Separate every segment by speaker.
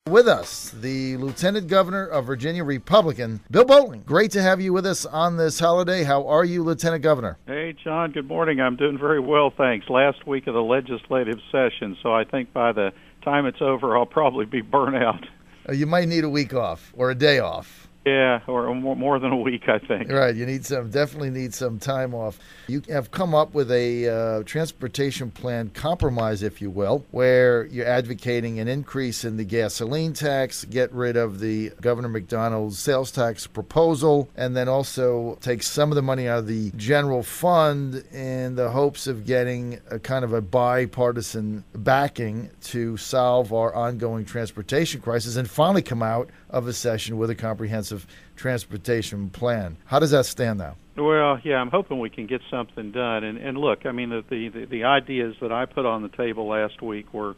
Speaker 1: With us, the Lieutenant Governor of Virginia, Republican, Bill Bolling. Great to have you with us on this holiday. How are you, Lieutenant Governor?
Speaker 2: Hey, John, good morning. I'm doing very well, thanks. Last week of the legislative session, so I think by the time it's over, I'll probably be burnt out.
Speaker 1: You might need a week off or a day off.
Speaker 2: Yeah, or more than a week, I think.
Speaker 1: Right, you definitely need some time off. You have come up with a transportation plan compromise, if you will, where you're advocating an increase in the gasoline tax, get rid of the Governor McDonald's sales tax proposal, and then also take some of the money out of the general fund in the hopes of getting a kind of a bipartisan backing to solve our ongoing transportation crisis and finally come out of a session with a comprehensive transportation plan. How does that stand now?
Speaker 2: Well, yeah, I'm hoping we can get something done. And look, I mean, the ideas that I put on the table last week were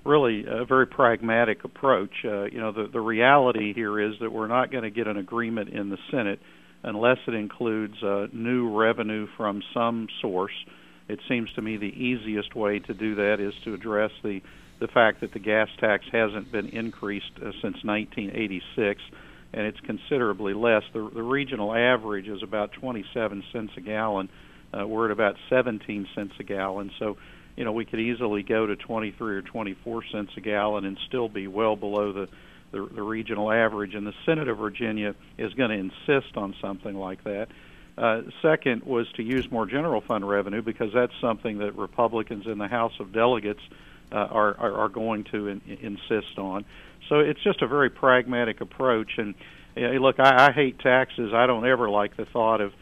Speaker 2: really a very pragmatic approach. The reality here is that we're not going to get an agreement in the Senate unless it includes new revenue from some source. It seems to me the easiest way to do that is to address the fact that the gas tax hasn't been increased since 1986, and it's considerably less. The regional average is about 27 cents a gallon. We're at about 17 cents a gallon. So, we could easily go to 23 or 24 cents a gallon and still be well below the regional average. And the Senate of Virginia is going to insist on something like that. Second was to use more general fund revenue, because that's something that Republicans in the House of Delegates are going to insist on. So it's just a very pragmatic approach. And look, I hate taxes. I don't ever like the thought of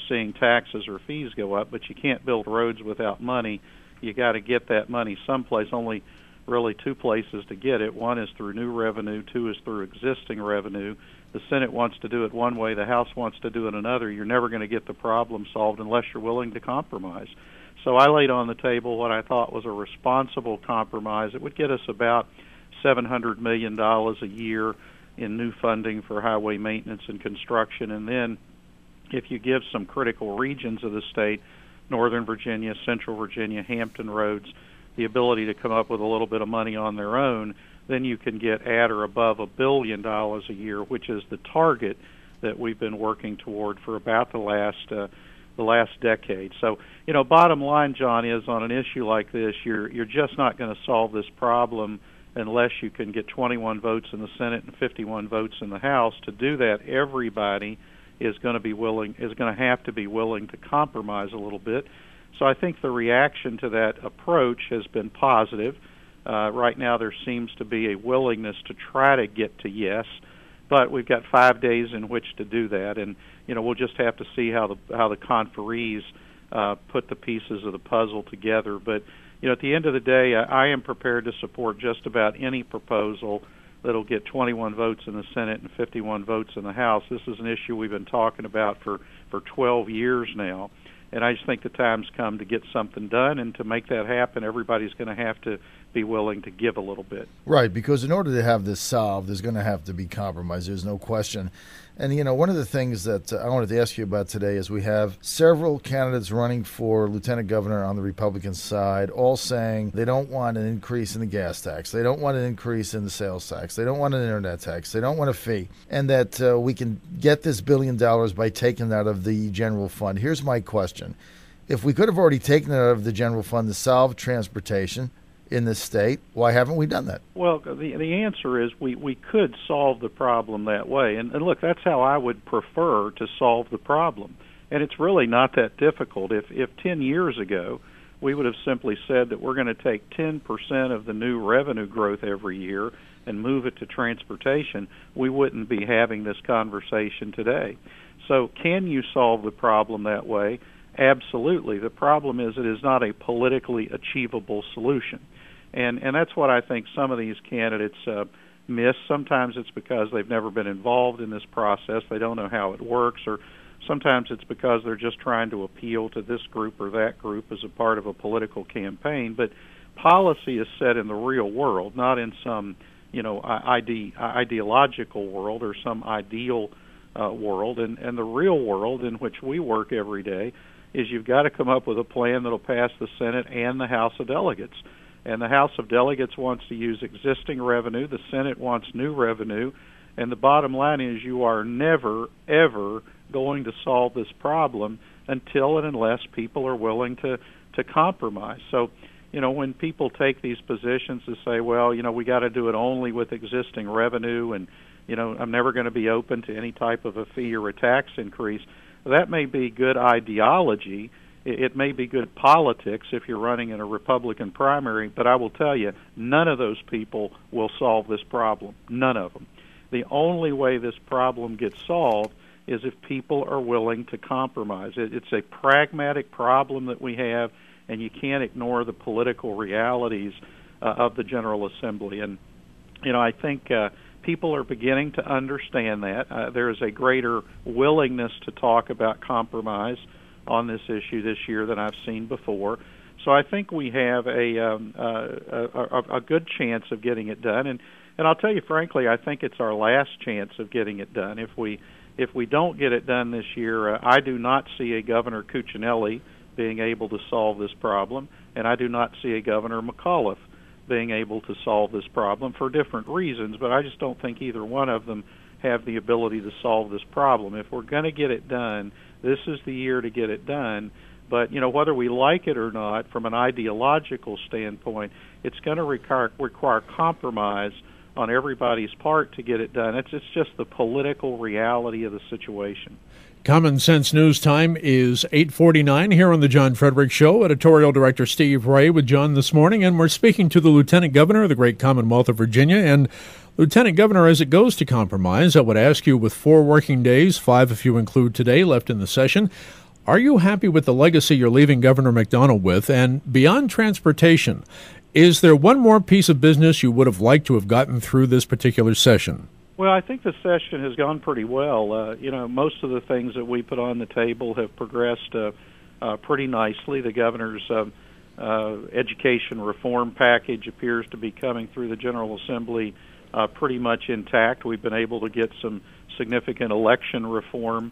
Speaker 2: seeing taxes or fees go up, but you can't build roads without money. You got to get that money someplace. Only really two places to get it. One is through new revenue. Two is through existing revenue. The Senate wants to do it one way. The House wants to do it another. You're never going to get the problem solved unless you're willing to compromise. So I laid on the table what I thought was a responsible compromise. It would get us about $700 million a year in new funding for highway maintenance and construction. And then if you give some critical regions of the state, Northern Virginia, Central Virginia, Hampton roads, the ability to come up with a little bit of money on their own, then you can get at or above $1 billion a year, which is the target that we've been working toward for about the last decade. So, bottom line, John, is on an issue like this, you're just not going to solve this problem unless you can get 21 votes in the Senate and 51 votes in the House. To do that, everybody is going to have to be willing to compromise a little bit. So I think the reaction to that approach has been positive. Right now there seems to be a willingness to try to get to yes, but we've got 5 days in which to do that, and we'll just have to see how the conferees put the pieces of the puzzle together. But at the end of the day, I am prepared to support just about any proposal that'll get 21 votes in the Senate and 51 votes in the House. This is an issue we've been talking about for 12 years now. And I just think the time's come to get something done, and to make that happen, everybody's going to have to be willing to give a little bit.
Speaker 1: Right, because in order to have this solved, there's going to have to be compromise. There's no question. And, one of the things that I wanted to ask you about today is we have several candidates running for lieutenant governor on the Republican side, all saying they don't want an increase in the gas tax. They don't want an increase in the sales tax. They don't want an internet tax. They don't want a fee. And that we can get this $1 billion by taking it out of the general fund. Here's my question. If we could have already taken it out of the general fund to solve transportation in this state, why haven't we done that?
Speaker 2: Well, the answer is we could solve the problem that way. And look, that's how I would prefer to solve the problem. And it's really not that difficult. If 10 years ago we would have simply said that we're going to take 10% of the new revenue growth every year and move it to transportation, we wouldn't be having this conversation today. So can you solve the problem that way? Absolutely. The problem is it is not a politically achievable solution. And that's what I think some of these candidates miss. Sometimes it's because they've never been involved in this process. They don't know how it works, or sometimes it's because they're just trying to appeal to this group or that group as a part of a political campaign. But policy is set in the real world, not in some ideological world or some ideal world. And the real world in which we work every day is you've got to come up with a plan that'll pass the Senate and the House of Delegates. and the House of Delegates wants to use existing revenue. The Senate wants new revenue. And the bottom line is you are never, ever going to solve this problem until and unless people are willing to compromise. So, when people take these positions to say, well, we got to do it only with existing revenue and, I'm never going to be open to any type of a fee or a tax increase, that may be good ideology. It may be good politics if you're running in a Republican primary, but I will tell you, none of those people will solve this problem. None of them. The only way this problem gets solved is if people are willing to compromise. It's a pragmatic problem that we have, and you can't ignore the political realities of the General Assembly. And, I think people are beginning to understand that. There is a greater willingness to talk about compromise on this issue this year than I've seen before. So I think we have a good chance of getting it done. And I'll tell you frankly, I think it's our last chance of getting it done. If we don't get it done this year, I do not see a Governor Cuccinelli being able to solve this problem, and I do not see a Governor McAuliffe being able to solve this problem for different reasons, but I just don't think either one of them have the ability to solve this problem. If we're going to get it done, this is the year to get it done. But, whether we like it or not, from an ideological standpoint, it's going to require compromise on everybody's part to get it done. It's just the political reality of the situation.
Speaker 3: Common Sense News Time is 8:49 here on the John Frederick Show. Editorial Director Steve Ray with John this morning, and we're speaking to the Lieutenant Governor of the great Commonwealth of Virginia. And Lieutenant Governor, as it goes to compromise, I would ask you, with 4 working days, 5 if you include today, left in the session, are you happy with the legacy you're leaving Governor McDonnell with? And beyond transportation, is there one more piece of business you would have liked to have gotten through this particular session?
Speaker 2: Well, I think the session has gone pretty well. Most of the things that we put on the table have progressed pretty nicely. The governor's education reform package appears to be coming through the General Assembly pretty much intact. We've been able to get some significant election reform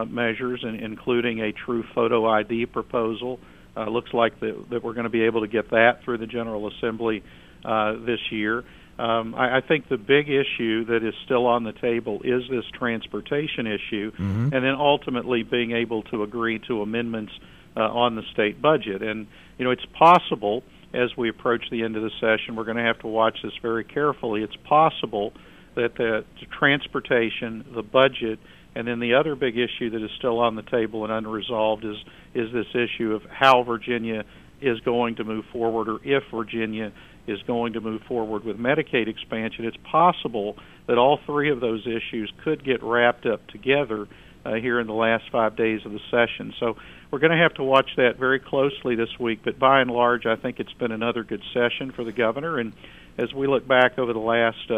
Speaker 2: measures, including a true photo ID proposal. Looks like that we're going to be able to get that through the General Assembly this year. I think the big issue that is still on the table is this transportation issue, and then ultimately being able to agree to amendments on the state budget. And, it's possible, as we approach the end of the session, we're going to have to watch this very carefully. It's possible that the transportation, the budget, and then the other big issue that is still on the table and unresolved is this issue of how Virginia is going to move forward, or if Virginia is going to move forward with Medicaid expansion. It's possible that all 3 of those issues could get wrapped up together here in the last 5 days of the session. So we're going to have to watch that very closely this week. But by and large, I think it's been another good session for the governor. And as we look back over the last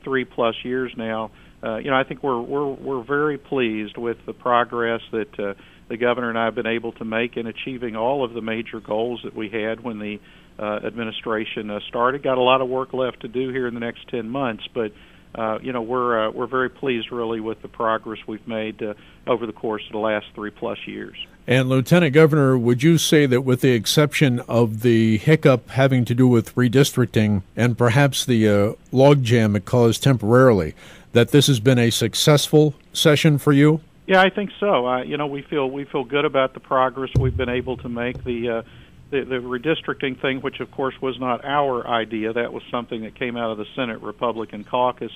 Speaker 2: 3+ years now, I think we're very pleased with the progress that the governor and I have been able to make in achieving all of the major goals that we had when the administration started. Got a lot of work left to do here in the next 10 months, but we're very pleased really with the progress we've made over the course of the last 3+ years.
Speaker 3: And Lieutenant Governor, would you say that with the exception of the hiccup having to do with redistricting and perhaps the logjam it caused temporarily, that this has been a successful session for you?
Speaker 2: Yeah, I think so. We feel good about the progress we've been able to make. The redistricting thing, which of course was not our idea, that was something that came out of the Senate Republican caucus,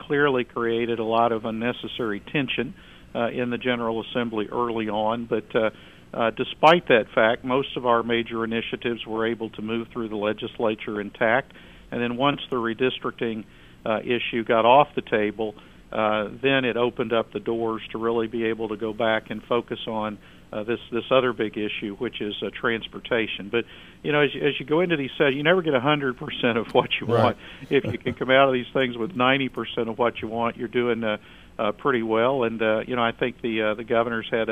Speaker 2: clearly created a lot of unnecessary tension in the General Assembly early on. But despite that fact, most of our major initiatives were able to move through the legislature intact. And then once the redistricting issue got off the table, then it opened up the doors to really be able to go back and focus on this other big issue, which is transportation. But as you go into these sessions, you never get 100% of what you want. If you can come out of these things with 90% of what you want, you're doing pretty well. And I think the governor's had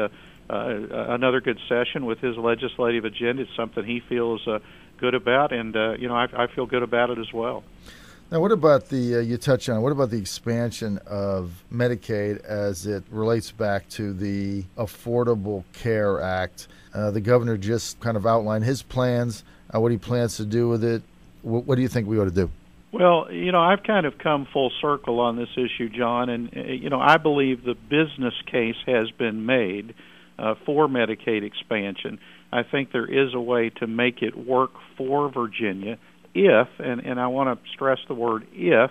Speaker 2: another good session with his legislative agenda. It's something he feels good about, and I feel good about it as well.
Speaker 1: Now, what about you touched on, what about the expansion of Medicaid as it relates back to the Affordable Care Act? The governor just kind of outlined his plans, what he plans to do with it. What do you think we ought to do?
Speaker 2: Well, I've kind of come full circle on this issue, John, and, I believe the business case has been made for Medicaid expansion. I think there is a way to make it work for Virginia if, and I want to stress the word if,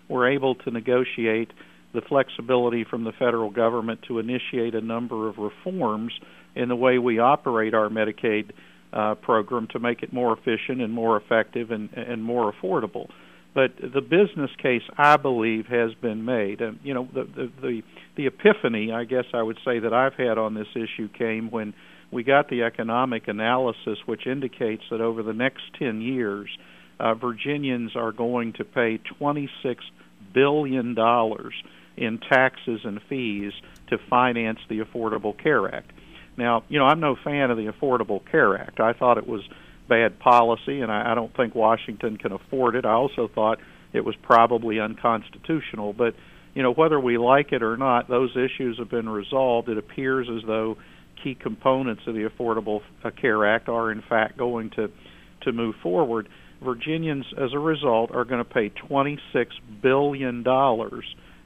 Speaker 2: we're able to negotiate the flexibility from the federal government to initiate a number of reforms in the way we operate our Medicaid program to make it more efficient and more effective and more affordable. But the business case, I believe, has been made. The epiphany, I guess I would say, that I've had on this issue came when we got the economic analysis, which indicates that over the next 10 years, Virginians are going to pay $26 billion in taxes and fees to finance the Affordable Care Act. Now, I'm no fan of the Affordable Care Act. I thought it was bad policy, and I don't think Washington can afford it. I also thought it was probably unconstitutional. But, whether we like it or not, those issues have been resolved. It appears as though key components of the Affordable Care Act are, in fact, going to move forward. Virginians, as a result, are going to pay $26 billion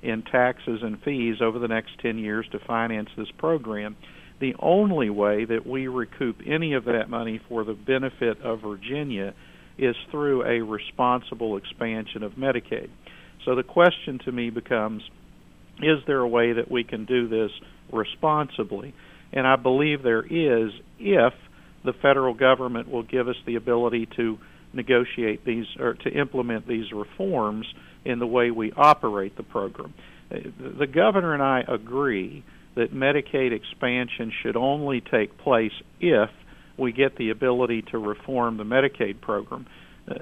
Speaker 2: in taxes and fees over the next 10 years to finance this program. The only way that we recoup any of that money for the benefit of Virginia is through a responsible expansion of Medicaid. So the question to me becomes, is there a way that we can do this responsibly? And I believe there is if the federal government will give us the ability to negotiate these or to implement these reforms in the way we operate the program. The governor and I agree that Medicaid expansion should only take place if we get the ability to reform the Medicaid program.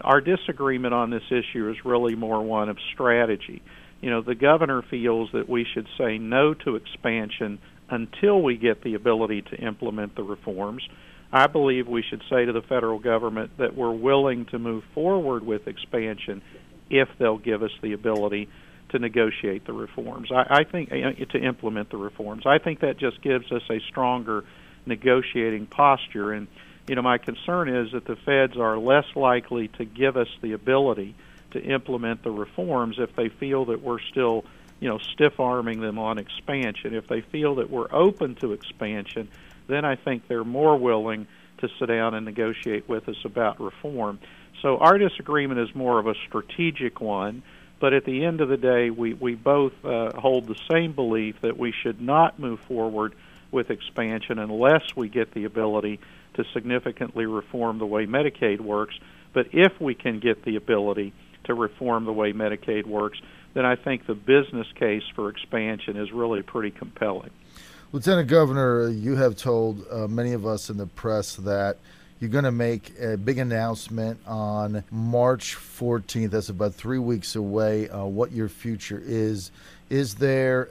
Speaker 2: Our disagreement on this issue is really more one of strategy. The governor feels that we should say no to expansion until we get the ability to implement the reforms. I believe we should say to the federal government that we're willing to move forward with expansion if they'll give us the ability to negotiate the reforms. I think to implement the reforms. I think that just gives us a stronger negotiating posture. And my concern is that the feds are less likely to give us the ability to implement the reforms if they feel that we're still, stiff-arming them on expansion. If they feel that we're open to expansion, then I think they're more willing to sit down and negotiate with us about reform. So our disagreement is more of a strategic one. But at the end of the day, we both hold the same belief that we should not move forward with expansion unless we get the ability to significantly reform the way Medicaid works. But if we can get the ability to reform the way Medicaid works, then I think the business case for expansion is really pretty compelling.
Speaker 1: Lieutenant Governor, you have told many of us in the press that you're going to make a big announcement on March 14th. That's about 3 weeks away. What your future is? Is there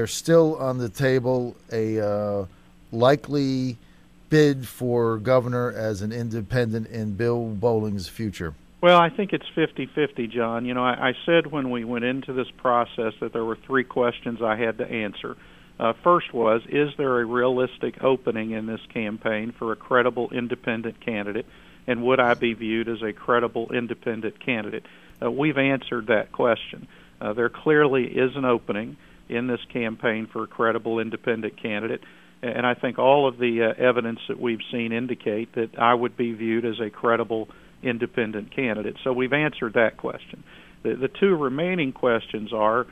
Speaker 1: still on the table a likely bid for governor as an independent in Bill Bolling's future?
Speaker 2: Well, I think it's 50-50, John. I said when we went into this process that there were three questions I had to answer. First was, is there a realistic opening in this campaign for a credible independent candidate, and would I be viewed as a credible independent candidate? We've answered that question. There clearly is an opening in this campaign for a credible independent candidate, and I think all of the evidence that we've seen indicate that I would be viewed as a credible independent candidate. So we've answered that question. The two remaining questions are,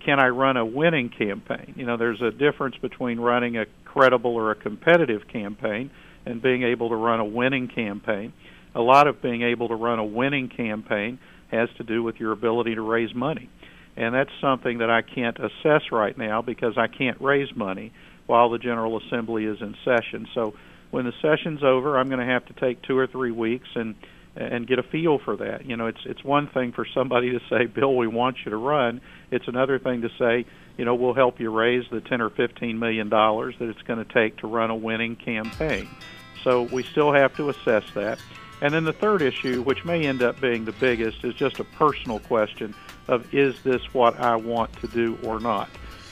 Speaker 2: can I run a winning campaign? There's a difference between running a credible or a competitive campaign and being able to run a winning campaign. A lot of being able to run a winning campaign has to do with your ability to raise money. And that's something that I can't assess right now because I can't raise money while the General Assembly is in session. So when the session's over, I'm going to have to take 2 or 3 weeks and get a feel for that. It's one thing for somebody to say, Bill, we want you to run. It's another thing to say, we'll help you raise the $10 or $15 million that it's going to take to run a winning campaign. So we still have to assess that. And then the third issue, which may end up being the biggest, is just a personal question of, is this what I want to do or not?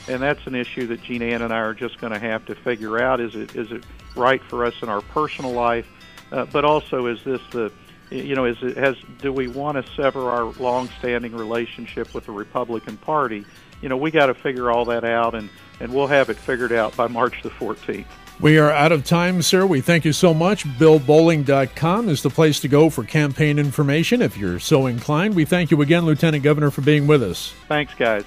Speaker 2: And that's an issue that Jean Ann and I are just going to have to figure out. Is it right for us in our personal life? But also, is this the do we want to sever our long-standing relationship with the Republican Party? We got to figure all that out, and we'll have it figured out by March the 14th.
Speaker 3: We are out of time, sir. We thank you so much. BillBolling.com is the place to go for campaign information if you're so inclined. We thank you again, Lieutenant Governor, for being with us.
Speaker 2: Thanks, guys.